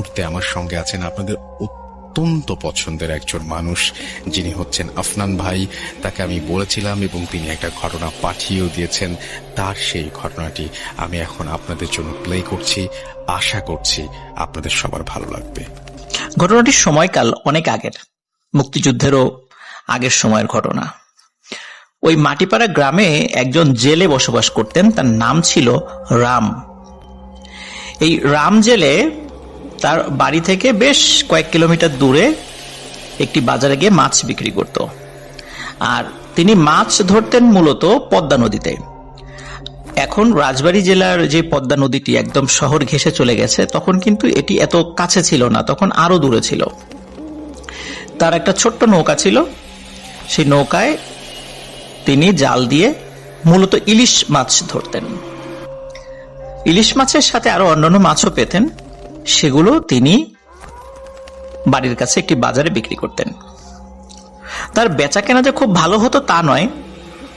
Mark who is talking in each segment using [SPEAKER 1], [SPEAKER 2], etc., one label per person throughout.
[SPEAKER 1] মুহূর্তে আমার সঙ্গে আছেন আপনাদের অত্যন্ত পছন্দের একজন মানুষ, যিনি হচ্ছেন আফনান ভাই। তাকে আমি বলেছিলাম এবং তিনি একটা ঘটনা পাঠিয়েও দিয়েছেন। তার সেই ঘটনাটি আমি এখন আপনাদের জন্য প্লে করছি। আশা করছি আপনাদের সবার ভালো লাগবে।
[SPEAKER 2] ঘটনাটির সময়কাল অনেক আগের, মুক্তিযুদ্ধেরও আগের সময়ের ঘটনা। ওই মাটিপাড়া গ্রামে একজন জেলে বসবাস করতেন, তার নাম ছিল রাম। এই রাম জেলে তার বাড়ি থেকে বেশ কয়েক কিলোমিটার দূরে একটি বাজারে গিয়ে মাছ বিক্রি করত। আর তিনি মাছ ধরতেন মূলত পদ্মা নদীতে। এখন রাজবাড়ী জেলার যে পদ্মা নদীটি একদম শহর ঘেঁষে চলে গেছে, তখন কিন্তু এটি এত কাছে ছিল না, তখন আরো দূরে ছিল। তার একটা ছোট্ট নৌকা ছিল, সেই নৌকায় তিনি জাল দিয়ে মূলত ইলিশ মাছ ধরতেন। ইলিশ মাছের সাথে আরো অন্যান্য মাছও পেতেন, সেগুলো তিনি বাড়ির কাছে একটি বাজারে বিক্রি করতেন। তার বেচা কেনা যে খুব ভালো হতো তা নয়,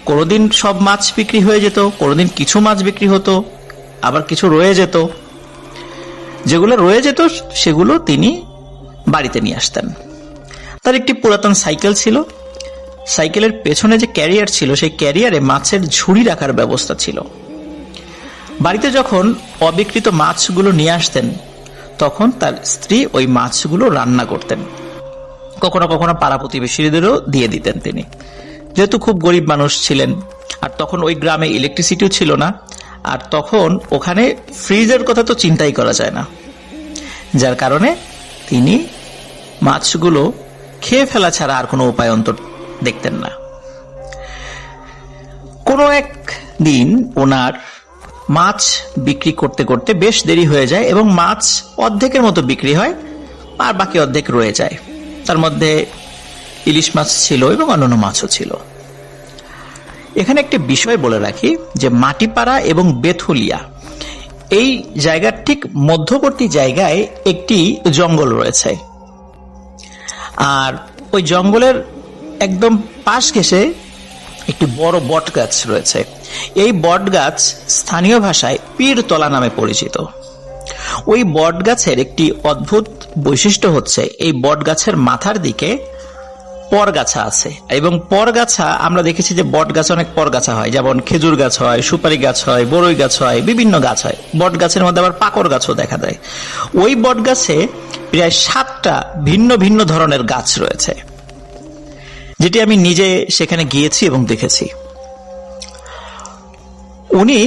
[SPEAKER 2] কোনোদিন সব মাছ বিক্রি হয়ে যেত, কোনোদিন কিছু মাছ বিক্রি হতো, আবার কিছু রয়ে যেত। যেগুলো রয়ে যেত সেগুলো তিনি বাড়িতে নিয়ে আসতেন। তার একটি পুরাতন সাইকেল ছিল, সাইকেলের পেছনে যে ক্যারিয়ার ছিল সেই ক্যারিয়ারে মাছের ঝুড়ি রাখার ব্যবস্থা ছিল। বাড়িতে যখন অবিকৃত মাছগুলো নিয়ে আসতেন, তখন তার স্ত্রী ওই মাছগুলো রান্না করতেন। কখনো কখনো পাড়া প্রতিবেশীদেরও দিয়ে দিতেন তিনি, যেহেতু খুব গরিব মানুষ ছিলেন। আর তখন ওই গ্রামে ইলেকট্রিসিটিও ছিল না, আর তখন ওখানে ফ্রিজের কথা তো চিন্তাই করা যায় না, যার কারণে তিনি মাছগুলো খেয়ে ফেলা ছাড়া আর কোনো উপায় অন্তর দেখতেন না। কোনো এক দিন ওনার মাছ বিক্রি করতে করতে বেশ দেরি হয়ে যায় এবং মাছ অর্ধেকের মতো বিক্রি হয়, আর বাকি অর্ধেক রয়ে যায়। তার মধ্যে ইলিশ মাছ ছিল এবং অন্যান্য মাছও ছিল। এখানে একটি বিষয় বলে রাখি যে মাটিপাড়া এবং বেথুলিয়া এই জায়গার ঠিক মধ্যবর্তী জায়গায় একটি জঙ্গল রয়েছে, আর ওই জঙ্গলের একদম পাশ ঘেঁষে একটি বড় বট গাছ রয়েছে। এই বট গাছ স্থানীয় ভাষায় পীরতলা নামে পরিচিত। ওই বট গাছের একটি অদ্ভুত বৈশিষ্ট্য হচ্ছে এই বট গাছের মাথার দিকে পরগাছা আছে, এবং পরগাছা আমরা দেখেছি যে বট গাছে অনেক পরগাছা হয়, যেমন খেজুর গাছ হয়, সুপারি গাছ হয়, বড়ই গাছ হয়, বিভিন্ন গাছ হয়। বট গাছের মধ্যে আবার পাকড় গাছও দেখা যায়। ওই বট গাছে প্রায় 7টা ভিন্ন ভিন্ন ধরনের গাছ রয়েছে, যেটি আমি নিজে সেখানে গিয়েছি এবং দেখেছি। উনি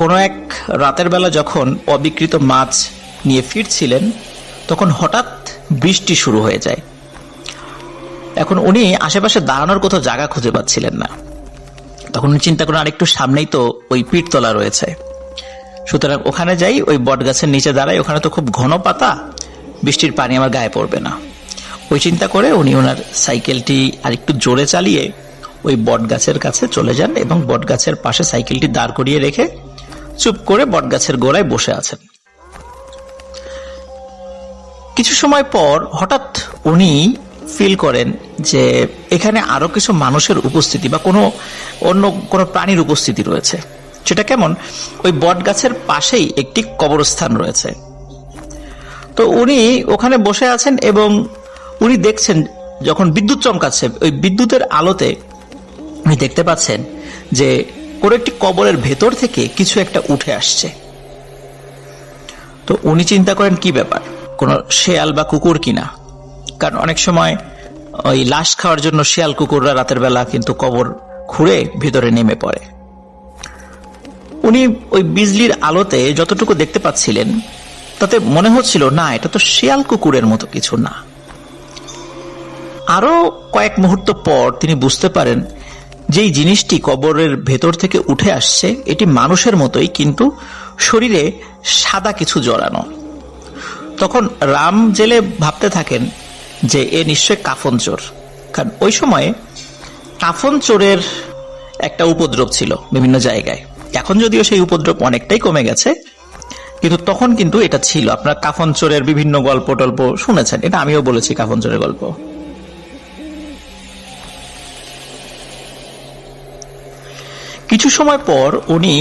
[SPEAKER 2] কোনো এক রাতের বেলা যখন অবিকৃত মাছ নিয়ে ফিরছিলেন, তখন হঠাৎ বৃষ্টি শুরু হয়ে যায়। এখন উনি আশেপাশে দাঁড়ানোর কোথাও জায়গা খুঁজে পাচ্ছিলেন না। তখন উনি চিন্তা করেন আরেকটু সামনেই তো ওই পীরতলা রয়েছে, সুতরাং ওখানে যাই, ওই বট গাছের নিচে দাঁড়াই, ওখানে তো খুব ঘন পাতা, বৃষ্টির পানি আমার গায়ে পড়বে না। ওই চিন্তা করে উনি ওনার সাইকেলটি আরেকটু জোরে চালিয়ে ওই বট গাছের কাছে চলে যান এবং বট গাছের পাশে সাইকেলটি দাঁড় করিয়ে রেখে চুপ করে বট গাছের গোড়ায় বসে আছেন। কিছু সময় পর হঠাৎ উনি ফিল করেন যে এখানে আরো কিছু মানুষের উপস্থিতি বা অন্য কোনো প্রাণীর উপস্থিতি রয়েছে। সেটা কেমন? ওই বট গাছের পাশেই একটি কবরস্থান রয়েছে। তো উনি ওখানে বসে আছেন এবং উনি দেখছেন যখন বিদ্যুৎ চমকাচ্ছে, ওই বিদ্যুতের আলোতে উনি দেখতে পাচ্ছেন যে কোনো একটি কবরের ভেতর থেকে কিছু একটা উঠে আসছে। তো উনি চিন্তা করেন কি ব্যাপার, কোনো শেয়াল বা কুকুর কিনা, কারণ অনেক সময় ওই লাশ খাওয়ার জন্য শেয়াল কুকুররা রাতের বেলা কিন্তু কবর খুঁড়ে ভিতরে নেমে পড়ে। উনি ওই বিজলির আলোতে যতটুকু দেখতে পাচ্ছিলেন তাতে মনে হচ্ছিল না, এটা তো শেয়াল কুকুরের মতো কিছু না। আরো কয়েক মুহূর্ত পর তিনি বুঝতে পারেন যেই জিনিসটি কবরের ভেতর থেকে উঠে আসছে এটি মানুষের মতোই, কিন্তু শরীরে সাদা কিছু জড়ানো। তখন রাম জেলে ভাবতে থাকেন যে এ নিশ্চয় কাফন চোর, কারণ ওই সময়ে কাফন চোরের একটা উপদ্রব ছিল বিভিন্ন জায়গায়। এখন যদিও সেই উপদ্রব অনেকটাই কমে গেছে, কিন্তু তখন কিন্তু এটা ছিল। আপনার কাফন চোরের বিভিন্ন গল্প টল্প শুনেছেন, এটা আমিও বলেছি কাফন চোরের গল্প। কিছু সময় পর উনি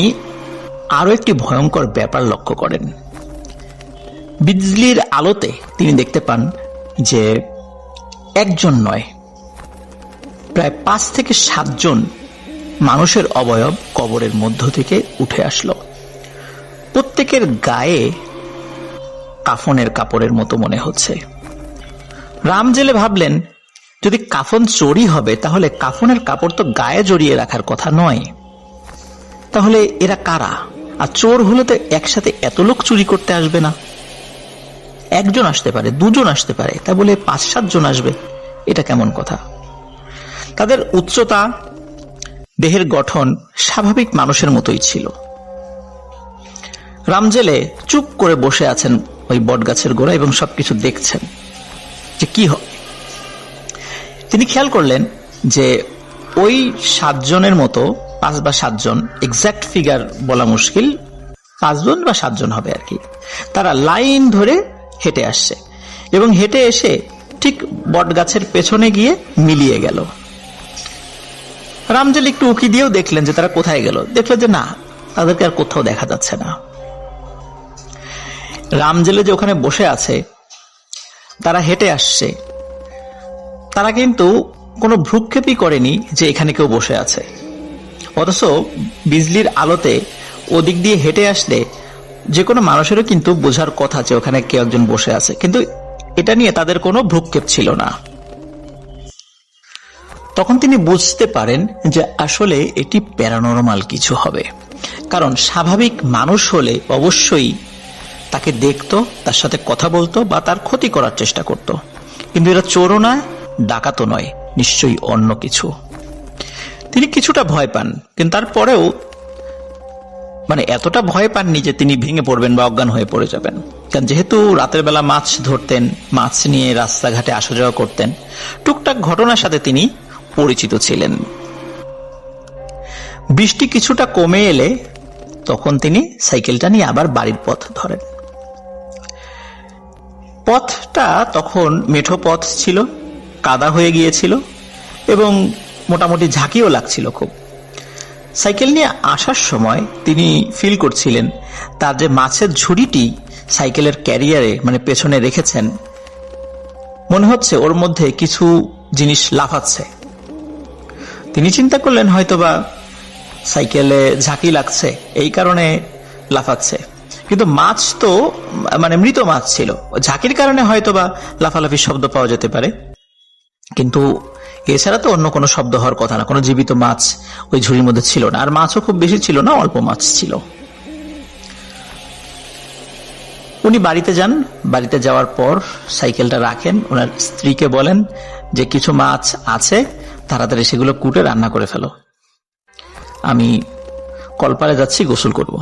[SPEAKER 2] আরো একটি ভয়ঙ্কর ব্যাপার লক্ষ্য করেন বিজলির আলোতে তিনি দেখতে পান যে একজন নয়, প্রায় 5 থেকে 7 জন মানুষের অবয়ব কবরের মধ্য থেকে উঠে আসলো। প্রত্যেকের গায়ে কাফনের কাপড়ের মতো মনে হচ্ছে। রাম জেলে ভাবলেন, যদি কাফন চোরি হবে তাহলে কাফনের কাপড় তো গায়ে জড়িয়ে রাখার কথা নয়। তাহলে এরা কারা? আর চোর হলে তো একসাথে এত লোক চুরি করতে আসবে না। একজন আসতে পারে, 2 জন আসতে পারে, তা বলে 5-7 জন আসবে, এটা কেমন কথা? তাদের উচ্চতা, দেহের গঠন স্বাভাবিক মানুষের মতোই ছিল। রামজেলে চুপ করে বসে আছেন ওই বটগাছের গোড়া এবং সবকিছু দেখছেন যে কি হয়। তিনি খেয়াল করলেন যে ওই 7 জনের মতো, 5 বা 7 জন, এক্সাক্ট ফিগার বলা মুশকিল, 5 জন বা 7 জন হবে আর কি, তারা লাইন ধরে হেঁটে আসছে এবং হেঁটে এসে ঠিক বটগাছের পেছনে গিয়ে মিলিয়ে গেল। রামজেল একটু উকি দিয়েও দেখলেন যে তারা কোথায় গেল। দেখলেন যে না, তাদেরকে আর কোথাও দেখা যাচ্ছে না। রামজেলে যে ওখানে বসে আছে, তারা হেঁটে আসছে, তারা কিন্তু কোনো ভ্রুক্ষেপই করেনি যে এখানে কেউ বসে আছে। অথচ বিজলির আলোতে ওদিক দিয়ে হেঁটে আসলে যে কোনো মানুষেরও কিন্তু বোঝার কথা যে ওখানে কেউ একজন বসে আছে, কিন্তু এটা নিয়ে তাদের কোনো ভ্রুক্ষেপ ছিল না। তখন তিনি বুঝতে পারেন যে আসলে এটি প্যারানরমাল কিছু হবে, কারণ স্বাভাবিক মানুষ হলে অবশ্যই তাকে দেখতো, তার সাথে কথা বলতো বা তার ক্ষতি করার চেষ্টা করত। কিন্তু এরা চোরও নয়, ডাকাতও নয়, নিশ্চয়ই অন্য কিছু। তিনি কিছুটা ভয় পান, কিন্তু তারপরেও এতটা ভয় পাননি যে তিনি ভেঙে পড়বেন বা অজ্ঞান হয়ে পড়ে যাবেন। কারণ যেহেতু রাতের বেলা মাছ ধরতেন, মাছ নিয়ে রাস্তাঘাটে আসা যাওয়া করতেন, টুকটাক ঘটনার সাথে তিনি পরিচিত ছিলেন। বৃষ্টি কিছুটা কমে এলে তখন তিনি সাইকেলটা নিয়ে আবার বাড়ির পথ ধরেন। পথটা তখন মেঠো পথ ছিল, কাদা হয়ে গিয়েছিল এবং মোটামুটি ঝাঁকিও লাগছিল খুব। সাইকেল নিয়ে আসার সময় তিনি ফিল করছিলেন তার যে মাছের ঝুড়িটি সাইকেলের ক্যারিয়ারে পেছনে রেখেছেন, মনে হচ্ছে ওর মধ্যে কিছু জিনিস লাফাচ্ছে। তিনি চিন্তা করলেন হয়তোবা সাইকেলে ঝাঁকি লাগছে, এই কারণে লাফাচ্ছে। কিন্তু মাছ তো মৃত মাছ ছিল, ঝাঁকির কারণে হয়তোবা লাফালাফি শব্দ পাওয়া যেতে পারে, কিন্তু এছাড়া তো অন্য কোনো শব্দ হওয়ার কথা না। কোনো জীবিত মাছ ওই ঝুড়ির মধ্যে ছিল না, আর মাছও খুব বেশি ছিল না, অল্প মাছ ছিল। উনি বাড়িতে যান, বাড়িতে যাওয়ার পর সাইকেলটা রাখেন, ওনার স্ত্রীকে বলেন যে কিছু মাছ আছে, তাড়াতাড়ি সেগুলো কুটে রান্না করে ফেলো, আমি কলপারে যাচ্ছি, গোসল করব।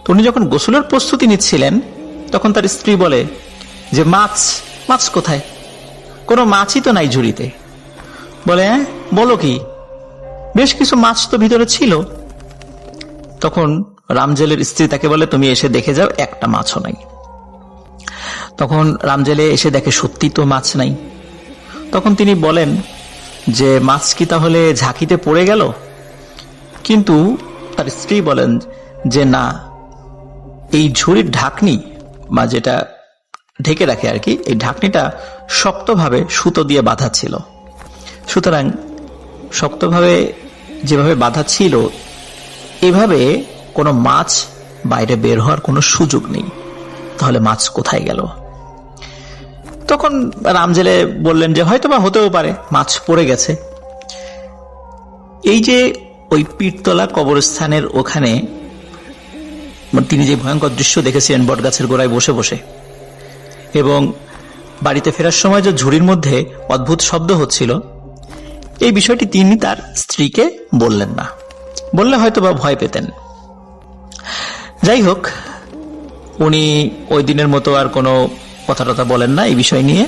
[SPEAKER 2] তো উনি যখন গোসলের প্রস্তুতি নিচ্ছিলেন তখন তার স্ত্রী বলে যে মাছ কোথায়? কোনো মাছই তো নাই ঝুড়িতে। বলে, হ্যাঁ বলো কি, বেশ কিছু মাছ তো ভিতরে ছিল। তখন রামজেলের স্ত্রী তাকে বলে, তুমি এসে দেখে যাও, একটা মাছও নাই। তখন রামজেলে এসে দেখে সত্যি তো মাছ নাই। তখন তিনি বলেন যে মাছ কি তাহলে ঝাঁকিতে পড়ে গেল? কিন্তু তার স্ত্রী বলেন যে না, এই ঝুড়ির ঢাকনি বা যেটা ঢেকে রাখে আর কি, এই ঢাকনিটা শক্তভাবে সুতো দিয়ে বাঁধা ছিল। সুতরাং শক্তভাবে যেভাবে বাঁধা ছিল, এভাবে কোনো মাছ বাইরে বের হওয়ার কোনো সুযোগ নেই। তাহলে মাছ কোথায় গেল? তখন রামজেলে বললেন যে হয়তোবা হতেও পারে মাছ পড়ে গেছে। এই যে ওই পীরতলা কবরস্থানের ওখানে তিনি যে ভয়ঙ্কর দৃশ্য দেখেছিলেন বটগাছের গোড়ায় বসে বসে, এবং বাড়িতে ফেরার সময় যে ঝুড়ির মধ্যে অদ্ভুত শব্দ হচ্ছিল, এই বিষয়টি তিনি তার স্ত্রীকে বললেন না, বললে হয়তোবা ভয় পেতেন। যাই হোক, উনি ওই দিনের মতো আর কোনো কথা টথা বলেন না এই বিষয় নিয়ে।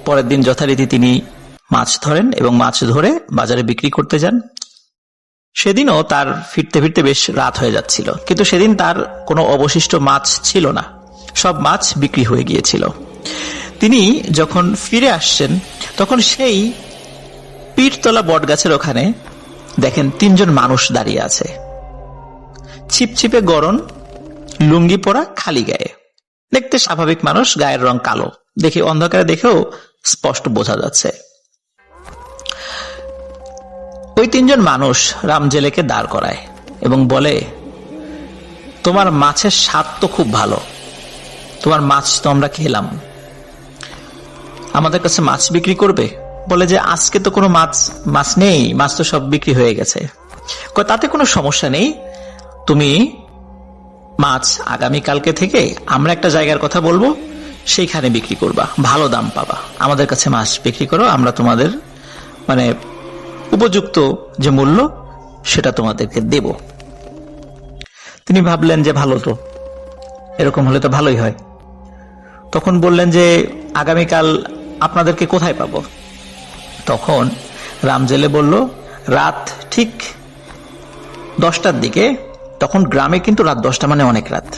[SPEAKER 2] পরের দিন যথারীতি তিনি মাছ ধরেন এবং মাছ ধরে বাজারে বিক্রি করতে যান। সেদিনও তার ফিরতে ফিরতে বেশ রাত হয়ে যাচ্ছিল, কিন্তু সেদিন তার কোনো অবশিষ্ট মাছ ছিল না, সব মাছ বিক্রি হয়ে গিয়েছিল। তিনি যখন ফিরে আসছেন তখন সেই পীরতলা বটগাছের ওখানে দেখেন 3 জন মানুষ দাঁড়িয়ে আছে, ছিপছিপে গরম, লুঙ্গি পরা, খালি গায়ে। দেখতে স্বাভাবিক মানুষ, গায়ের রং কালো, দেখে অন্ধকারে দেখেও স্পষ্ট বোঝা যাচ্ছে। ওই তিনজন মানুষ রাম জেলেকে দাঁড় করায় এবং বলে, তোমার মাছের স্বাদ তো খুব ভালো, তোমার মাছ তো আমরা খেলাম, আমাদের কাছে মাছ বিক্রি করবে? বলে যে আজকে তো কোনো মাছ নেই, মাছ তো সব বিক্রি হয়ে গেছে। তাতে কোনো সমস্যা নেই, তুমি মাছ আগামীকালকে থেকে আমরা একটা জায়গার কথা বলবো, সেইখানে বিক্রি করবা, ভালো দাম পাবা, আমাদের কাছে মাছ বিক্রি করো, আমরা তোমাদের উপযুক্ত যে মূল্য সেটা তোমাদেরকে দেব। তিনি ভাবলেন যে ভালো, তো এরকম হলে তো ভালোই হয়। তখন বললেন যে আগামীকাল আপনাদেরকে কোথায় পাবো? তখন রাম জেলে বলল, রাত ঠিক 10টার দিকে, তখন গ্রামে কিন্তু রাত 10টা মানে অনেক রাত,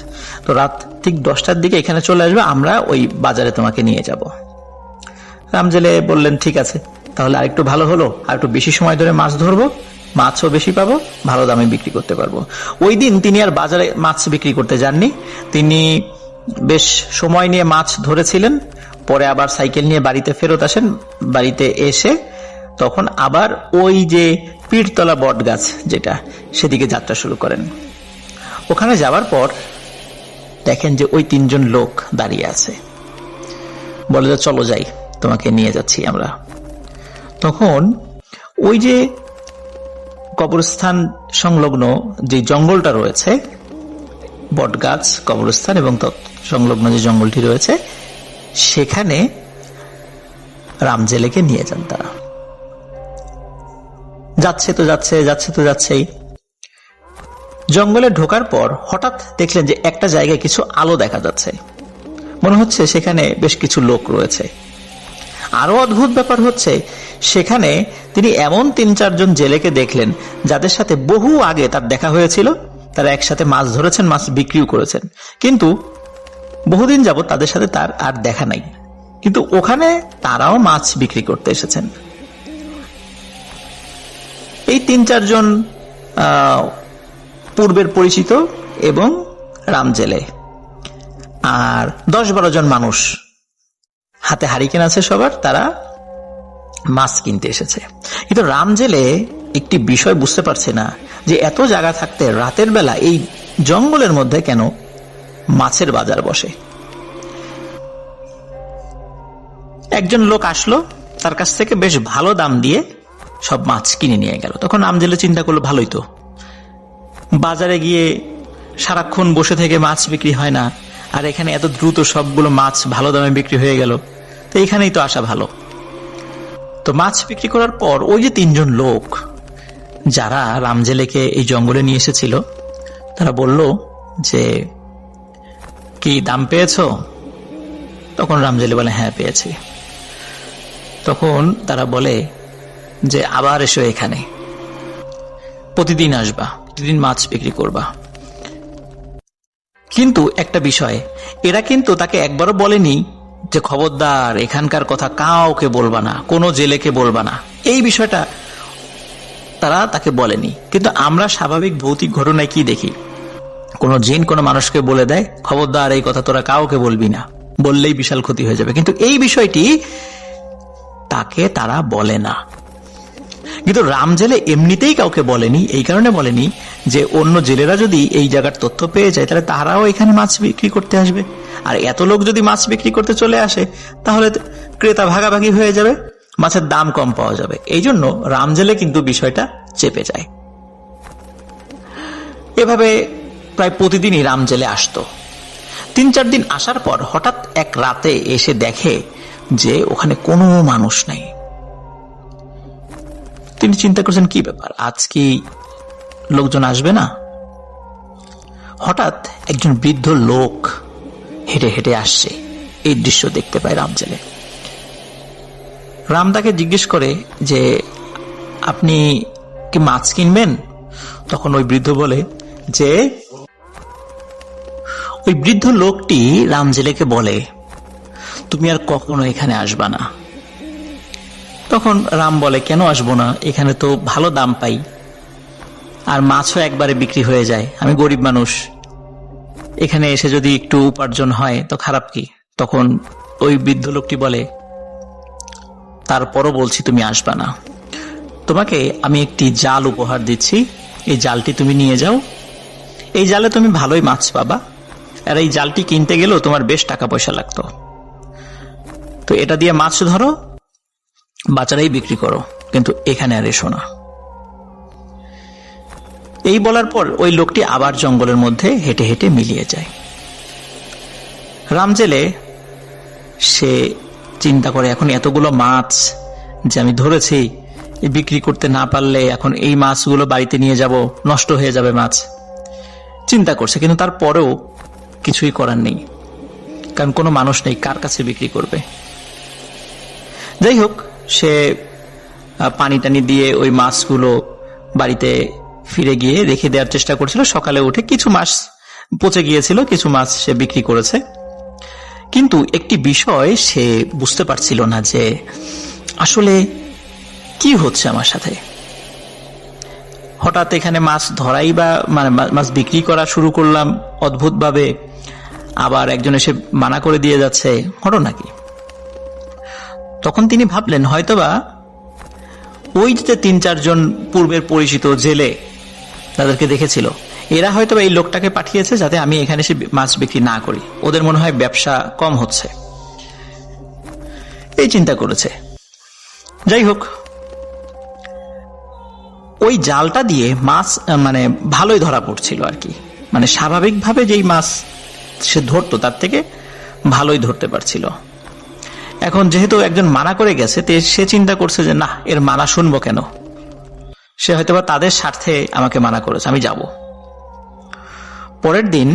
[SPEAKER 2] তো রাত ঠিক 10টার দিকে এখানে চলে আসবে, আমরা ওই বাজারে তোমাকে নিয়ে যাব। রাম জেলে বললেন ঠিক আছে, তাহলে আরেকটু ভালো হলো, আর একটু বেশি সময় ধরে মাছ ধরবো, মাছও বেশি পাবো, ভালো দামে বিক্রি করতে পারবো। ওই দিন তিনি আর বাজারে মাছ বিক্রি করতে যাননি, তিনি বেশ সময় নিয়ে মাছ ধরেছিলেন, পরে আবার সাইকেল নিয়ে বাড়িতে ফেরত আসেন। বাড়িতে এসে তখন আবার ওই যে পীরতলা বট গাছ যেটা, সেদিকে যাত্রা শুরু করেন। ওখানে যাওয়ার পর দেখেন যে ওই তিনজন লোক দাঁড়িয়ে আছে, বলে যে চলো যাই, তোমাকে নিয়ে যাচ্ছি আমরা। তখন ওই যে কবরস্থান সংলগ্ন যে জঙ্গলটা রয়েছে, বটগাছ, কবরস্থান এবং সংলগ্ন যে জঙ্গলটি রয়েছে, সেখানে রাম জেলেকে নিয়ে যান তারা। যাচ্ছেই জঙ্গলে ঢোকার পর হঠাৎ দেখলেন যে একটা জায়গায় কিছু আলো দেখা যাচ্ছে, মনে হচ্ছে সেখানে বেশ কিছু লোক রয়েছে। আরো অদ্ভুত ব্যাপার হচ্ছে, সেখানে তিনি এমন 3-4 জন জেলেকে দেখলেন যাদের সাথে বহু আগে তার দেখা হয়েছিল, তারা একসাথে মাছ ধরেছেন, মাছ বিক্রিও করেছেন, কিন্তু বহুদিন যাবত তাদের সাথে তার আর দেখা নাই, কিন্তু ওখানে তারাও মাছ বিক্রি করতে এসেছেন। এই 3-4 জন পূর্বের পরিচিত এবং রাম জেলে, আর 10-12 জন মানুষ, হাতে হারিকেন আছে সবার, তারা মাছ কিনতে এসেছে। কিন্তু রাম জেলে একটি বিষয় বুঝতে পারছে না, যে এত জায়গা থাকতে রাতের বেলা এই জঙ্গলের মধ্যে কেন মাছের বাজার বসে। একজন লোক আসলো, তার কাছ থেকে বেশ ভালো দাম দিয়ে সব মাছ কিনে নিয়ে গেল। তখন রাম জেলে চিন্তা করলো, ভালোই তো, বাজারে গিয়ে সারাক্ষণ বসে থেকে মাছ বিক্রি হয় না, আর এখানে এত দ্রুত সবগুলো মাছ ভালো দামে বিক্রি হয়ে গেল, তো এখানেই তো আসা ভালো। তো মাছ বিক্রি করার পর ওই যে 3 জন লোক যারা রাম জেলেকে এই জঙ্গলে নিয়ে এসেছিল, তারা বলল যে কি দাম পেয়েছো? তখন রাম জেলে বলে হ্যাঁ পেয়েছি। তখন তারা বলে যে আবার এসো, এখানে প্রতিদিন আসবা, প্রতিদিন মাছ বিক্রি করবা। কিন্তু একটা বিষয়, এরা কিন্তু তাকে একবারও বলেনি যে খবরদার এখানকার কথা কাউকে বলবা না, কোনো জেলেকে বলবা না, এই বিষয়টা তারা তাকে বলেনি। কিন্তু আমরা স্বাভাবিক ভৌতিক ঘটনায় কি দেখি, কোনো জিন কোনো মানুষকে বলে দেয় খবরদার এই কথা তোরা কাউকে বলবি না, বললেই বিশাল ক্ষতি হয়ে যাবে, কিন্তু এই বিষয়টি তাকে তারা বলে না। কিন্তু রাম জেলে এমনিতেই কাউকে বলেনি, এই কারণে বলেনি যে অন্য জেলেরা যদি এই জায়গার তথ্য পেয়ে যায় তাহলে তারাও এখানে মাছ বিক্রি করতে আসবে, আর এত লোক যদি মাছ বিক্রি করতে চলে আসে তাহলে ক্রেতা ভাগাভাগি হয়ে যাবে, মাছের দাম কম পাওয়া যাবে। এই জন্য রাম জেলে কিন্তু বিষয়টা চেপে যায়। এভাবে প্রায় প্রতিদিনই রাম জেলে আসতো। 3-4 দিন আসার পর হঠাৎ এক রাতে এসে দেখে যে ওখানে কোনো মানুষ নাই। তিনি চিন্তা করছেন কি ব্যাপার, আজ কি লোকজন আসবে না? হঠাৎ একজন বৃদ্ধ লোক হেঁটে হেঁটে আসছে, এই দৃশ্য দেখতে পায় রাম জেলে। রাম তাকে জিজ্ঞেস করে যে আপনি কি মাছ কিনবেন? তখন ওই বৃদ্ধ বলে যে, ওই বৃদ্ধ লোকটি রাম জেলেকে বলে তুমি আর কখনো এখানে আসবা না। তখন রাম বলে কেন আসবো না, এখানে তো ভালো দাম পাই, আর মাছও একবারে বিক্রি হয়ে যায়, আমি গরিব মানুষ, এখানে এসে যদি একটু উপার্জন হয় তো খারাপ কি? তখন ওই বৃদ্ধ লোকটি বলে, তারপরও বলছি তুমি আসবা না। তোমাকে আমি একটি জাল উপহার দিচ্ছি, এই জালটি তুমি নিয়ে যাও। এই জালে তুমি ভালোই মাছ পাবা, আর এই জালটি কিনতে গেলেও তোমার বেশ টাকা পয়সা লাগতো। তো এটা দিয়ে মাছ ধরো, বাজারেই বিক্রি করো, কিন্তু এখানে আর এসো না। এই বলার পর ওই লোকটি আবার জঙ্গলের মধ্যে হেঁটে হেঁটে মিলিয়ে যায়। রামজেলে সে চিন্তা করে, এখন এতগুলো মাছ যে আমি ধরেছি, বিক্রি করতে না পারলে এখন এই মাছগুলো বাড়িতে নিয়ে যাব, নষ্ট হয়ে যাবে মাছ। চিন্তা করছে, কিন্তু তারপরেও কিছুই করার নেই, কারণ কোনো মানুষ নেই, কার কাছে বিক্রি করবে। যাই হোক, সে পানি টানি দিয়ে ওই মাছগুলো বাড়িতে ফিরে গিয়ে রেখে দেওয়ার চেষ্টা করছিল। সকালে উঠে কিছু মাছ পচে গিয়েছিল, কিছু মাছ সে বিক্রি করেছে। কিন্তু একটি বিষয় সে বুঝতে পারছিল না, যে আসলে কি হচ্ছে আমার সাথে। হঠাৎ এখানে মাছ ধরাই বা মাছ বিক্রি করা শুরু করলাম অদ্ভুতভাবে, আবার একজন এসে মানা করে দিয়ে যাচ্ছে, ঘটনা কি? তখন তিনি ভাবলেন, হয়তোবা ওই যে ৩-৪ জন পূর্বের পরিচিত জেলে তাদেরকে দেখেছিল, এরা হয়তোবা এই লোকটাকে পাঠিয়েছে যাতে আমি এখানে এসে মাছ বিক্রি না করি, ওদের মনে হয় ব্যবসা কম হচ্ছে, এই চিন্তা করেছে। যাই হোক, ওই জালটা দিয়ে মাছ ভালোই ধরা পড়ছিল আর কি, স্বাভাবিকভাবে যেই মাছ সে ধরতো তার থেকে ভালোই ধরতে পারছিল। এখন যেহেতু একজন মানা করে গেছে, সে চিন্তা করছে যে না, এর মানা শুনবো কেন, সে হয়তোবা তাদের স্বার্থে আমাকে মানা করেছে, আমি যাব। পরের দিন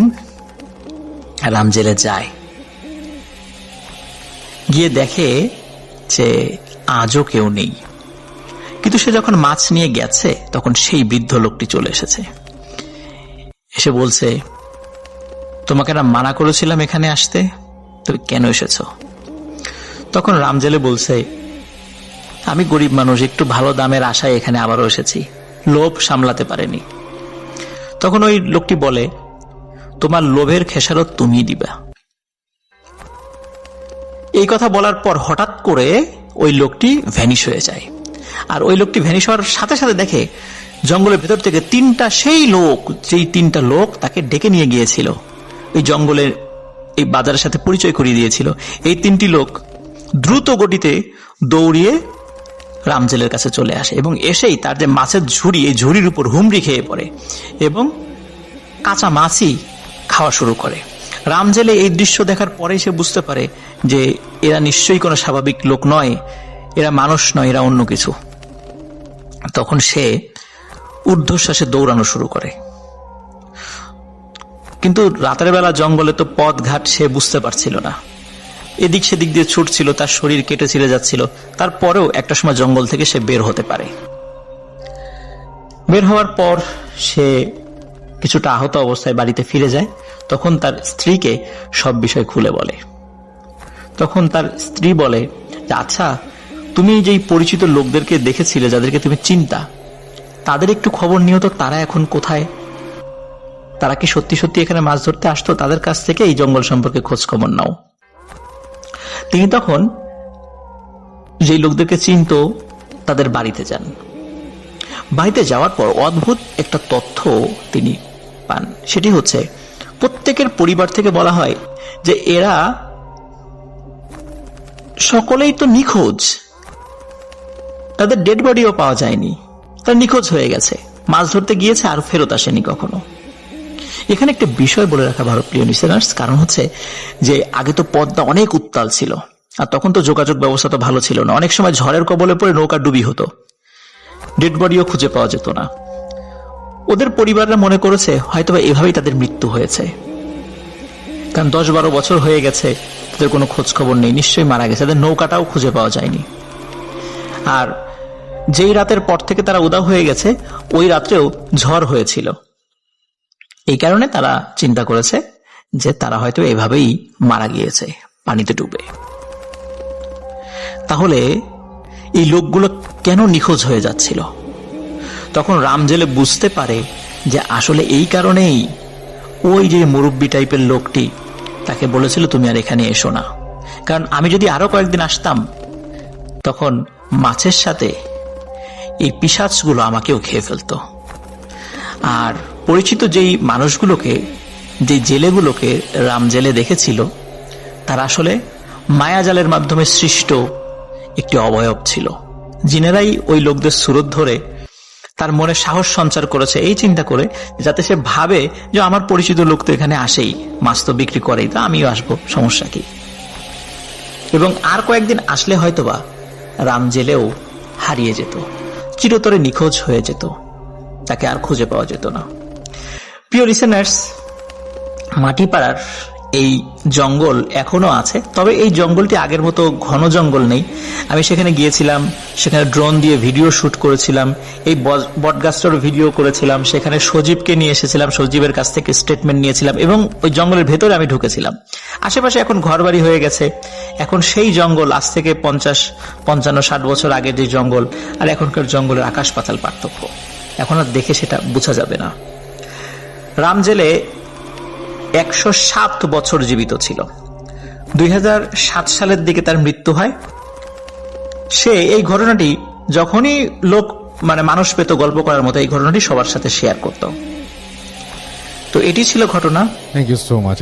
[SPEAKER 2] রামজেলে যায়, গিয়ে দেখে যে আজও কেউ নেই। কিন্তু সে যখন মাছ নিয়ে গেছে তখন সেই বৃদ্ধ লোকটি চলে এসেছে, এসে বলছে, তোমাকে না মানা করেছিলাম এখানে আসতে, তুমি কেন এসেছো? তখন রামজেলে বলছে, আমি গরিব মানুষ, একটু ভালো দামের আশায় এখানে আবারও এসেছি, লোভ সামলাতে পারেনি। তখন ওই লোকটি বলে, তোমার লোভের খেসারত তুমি দিবা। এই কথা বলার পর হঠাৎ করে ওই লোকটি ভ্যানিশ হয়ে যায়। আর ওই লোকটি ভ্যানিশ হওয়ার সাথে সাথে দেখে জঙ্গলের ভেতর থেকে সেই লোক, যেই 3টা লোক তাকে ডেকে নিয়ে গিয়েছিল, এই জঙ্গলের এই বাজারের সাথে পরিচয় করিয়ে দিয়েছিল, এই 3টি লোক দ্রুত গতিতে দৌড়িয়ে রামজেলের কাছে চলে আসে এবং এসেই তার যে মাছের ঝুড়ি, এই ঝুড়ির উপর হুমড়ি খেয়ে পড়ে এবং কাঁচা মাছই খাওয়া শুরু করে। রামজেলে এই দৃশ্য দেখার পরেই সে বুঝতে পারে যে এরা নিশ্চয়ই কোনো স্বাভাবিক লোক নয়, এরা মানুষ নয়, এরা অন্য কিছু। তখন সে ঊর্ধ্বশ্বাসে দৌড়ানো শুরু করে, কিন্তু রাতের বেলা জঙ্গলে তো পথ ঘাট সে বুঝতে পারছিল না, এদিক সেদিক দিয়ে ছুটছিল, তার শরীর কেটে ছিঁড়ে যাচ্ছিল। তারপরেও একটা সময় জঙ্গল থেকে সে বের হতে পারে। বের হওয়ার পর সে কিছুটা আহত অবস্থায় বাড়িতে ফিরে যায়। তখন তার স্ত্রীকে সব বিষয় খুলে বলে। তখন তার স্ত্রী বলে যে, আচ্ছা, তুমি যেই পরিচিত লোকদেরকে দেখেছিলে, যাদেরকে তুমি চিন্তা, তাদের একটু খবর নিও তো, তারা এখন কোথায়? তারা কি সত্যি সত্যি এখানে মাছ ধরতে আসতো? তাদের কাছ থেকে এই জঙ্গল সম্পর্কে খোঁজ খবর নাও। তিনি তখন যেই লোকদেরকে চিনত তাদের বাড়িতে যান। বাড়িতে যাওয়ার পর অদ্ভুত একটা তথ্য তিনি পান। সেটি হচ্ছে, প্রত্যেকের পরিবার থেকে বলা হয় যে এরা সকলেই তো নিখোঁজ, তাদের ডেড বডিও পাওয়া যায়নি, তারা নিখোঁজ হয়ে গেছে, মাছ ধরতে গিয়েছে আর ফেরত আসেনি কখনো। এখানে একটা বিষয় বলে রাখা ভালো, প্রিয় লিসেনার্স, কারণ হচ্ছে যে আগে তো পদ্মা অনেক উত্তাল ছিল, আর তখন তো যোগাযোগ ব্যবস্থা তো ভালো ছিল না। অনেক সময় ঝড়ের কবলে পড়ে নৌকা ডুবি হতো, ডেড বডিও খুঁজে পাওয়া যেত না। ওদের পরিবাররা মনে করেছে হয়তোবা এভাবেই তাদের মৃত্যু হয়েছে, কারণ 10-12 বছর হয়ে গেছে, তাদের কোনো খোঁজ খবর নেই, নিশ্চয়ই মারা গেছে, তাদের নৌকাটাও খুঁজে পাওয়া যায়নি। আর যেই রাতের পর থেকে তারা উধাও হয়ে গেছে, ওই রাত্রেও ঝড় হয়েছিল। এই কারণে তারা চিন্তা করেছে যে তারা হয়তো এভাবেই মারা গিয়েছে, পানিতে ডুবে। তাহলে এই লোকগুলো কেন নিখোঁজ হয়ে যাচ্ছিল? তখন রামজেলে বুঝতে পারে যে আসলে এই কারণেই ওই যে মুরব্বী টাইপের লোকটি তাকে বলেছিল তুমি আর এখানে এসো না, কারণ আমি যদি আরো কয়েকদিন আসতাম তখন মাছের সাথে এই পিশাচগুলো আমাকেও খেয়ে ফেলতো। আর পরিচিত যেই মানুষগুলোকে, যে জেলেগুলোকে রাম জেলে দেখেছিল, তারা আসলে মায়াজালের মাধ্যমে সৃষ্ট একটি অবয়ব ছিল। জিনেরাই ওই লোকদের সুরত ধরে তার মনে সাহস সঞ্চার করেছে এই চিন্তা করে, যাতে সে ভাবে যে আমার পরিচিত লোক তো এখানে আসেই, মাছ তো বিক্রি করেই, তা আমিও আসবো, সমস্যা কি। এবং আর কয়েকদিন আসলে হয়তোবা রাম জেলেও হারিয়ে যেত, চিরতরে নিখোঁজ হয়ে যেত, তাকে আর খুঁজে পাওয়া যেত না। প্রিয় লিসেনার্স, মাটিপাড়ার এই জঙ্গল এখনো আছে, তবে এই জঙ্গলটি আগের মতো ঘন জঙ্গল নেই। আমি সেখানে গিয়েছিলাম, সেখানে ড্রোন দিয়ে ভিডিও শুট করেছিলাম, এই বটগাছটার ভিডিও করেছিলাম, সেখানে সজীবকে নিয়ে এসেছিলাম, সজীবের কাছ থেকে স্টেটমেন্ট নিয়েছিলাম এবং ওই জঙ্গলের ভেতরে আমি ঢুকেছিলাম। আশেপাশে এখন ঘরবাড়ি হয়ে গেছে, এখন সেই জঙ্গল আজ থেকে 50-55-60 বছর আগের যে জঙ্গল আর এখনকার জঙ্গলের আকাশ পাতাল পার্থক্য, এখন আর দেখে সেটা বোঝা যাবে না। রাম জেলে 107 বছর জীবিত ছিল। 2007 সালের দিকে তার মৃত্যু হয়। সে এই ঘটনাটি যখনই মানুষ পেত গল্প করার মতো, এই ঘটনাটি সবার সাথে শেয়ার করত। তো এটি ছিল ঘটনা।
[SPEAKER 3] Thank you so much.